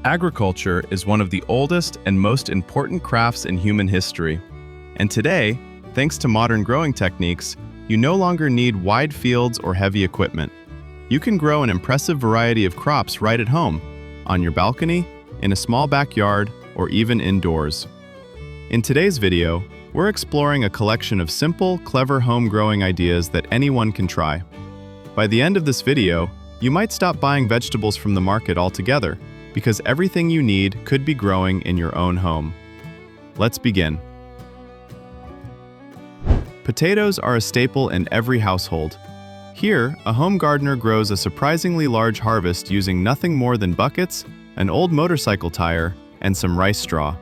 Agriculture is one of the oldest and most important crafts in human history. And today, thanks to modern growing techniques, you no longer need wide fields or heavy equipment. You can grow an impressive variety of crops right at home, on your balcony, in a small backyard, or even indoors. In today's video, we're exploring a collection of simple, clever home growing ideas that anyone can try. By the end of this video, you might stop buying vegetables from the market altogether, because everything you need could be growing in your own home. Let's begin. Potatoes are a staple in every household. Here, a home gardener grows a surprisingly large harvest using nothing more than buckets, an old motorcycle tire, and some rice straw.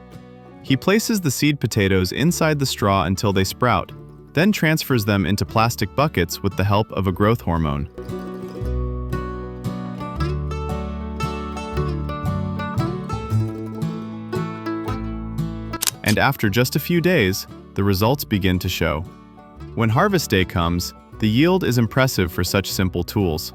He places the seed potatoes inside the straw until they sprout, then transfers them into plastic buckets with the help of a growth hormone. And after just a few days, the results begin to show. When harvest day comes, the yield is impressive for such simple tools.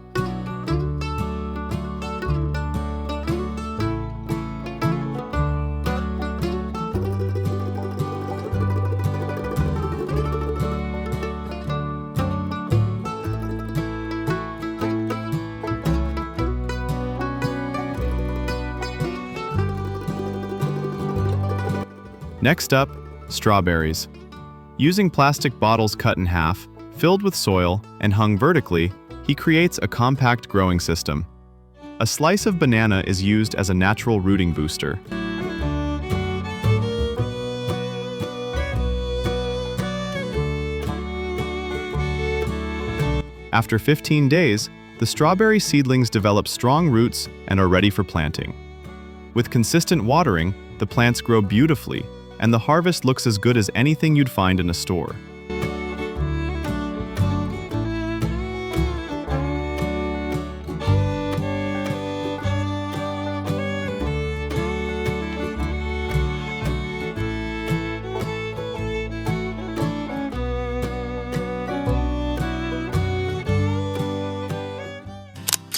Next up, strawberries. Using plastic bottles cut in half, filled with soil, and hung vertically, he creates a compact growing system. A slice of banana is used as a natural rooting booster. After 15 days, the strawberry seedlings develop strong roots and are ready for planting. With consistent watering, the plants grow beautifully, and the harvest looks as good as anything you'd find in a store.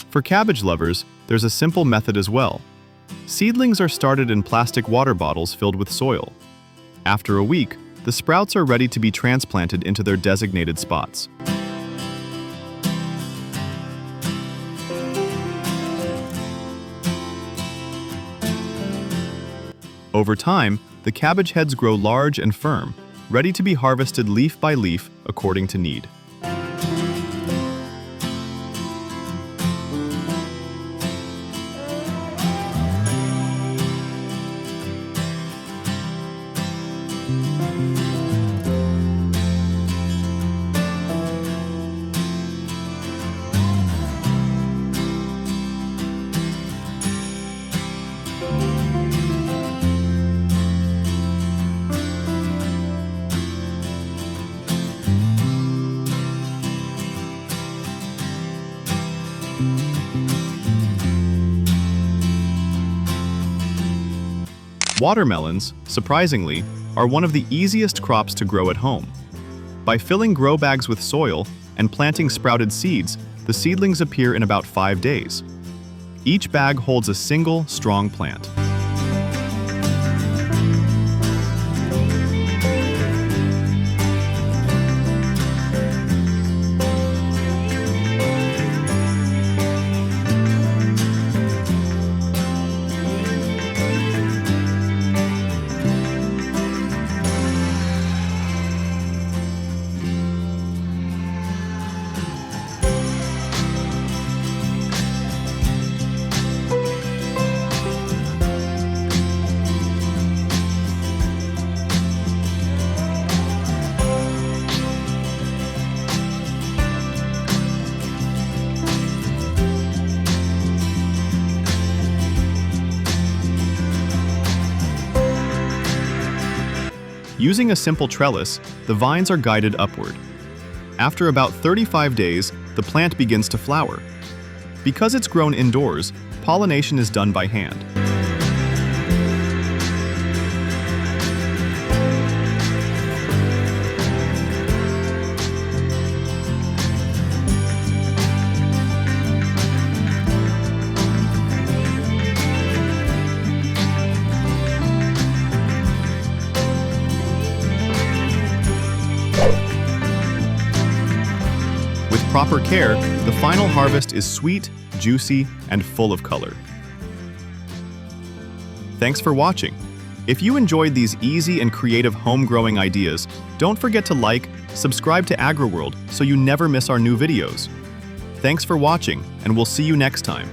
For cabbage lovers, there's a simple method as well. Seedlings are started in plastic water bottles filled with soil. After a week, the sprouts are ready to be transplanted into their designated spots. Over time, the cabbage heads grow large and firm, ready to be harvested leaf by leaf according to need. Watermelons, surprisingly, are one of the easiest crops to grow at home. By filling grow bags with soil and planting sprouted seeds, the seedlings appear in about 5 days. Each bag holds a single, strong plant. Using a simple trellis, the vines are guided upward. After about 35 days, the plant begins to flower. Because it's grown indoors, pollination is done by hand. proper care, the final harvest is sweet, juicy, and full of color. Thanks for watching. If you enjoyed these easy and creative home-growing ideas, don't forget to like, subscribe to AgriWorld so you never miss our new videos. Thanks for watching, and we'll see you next time.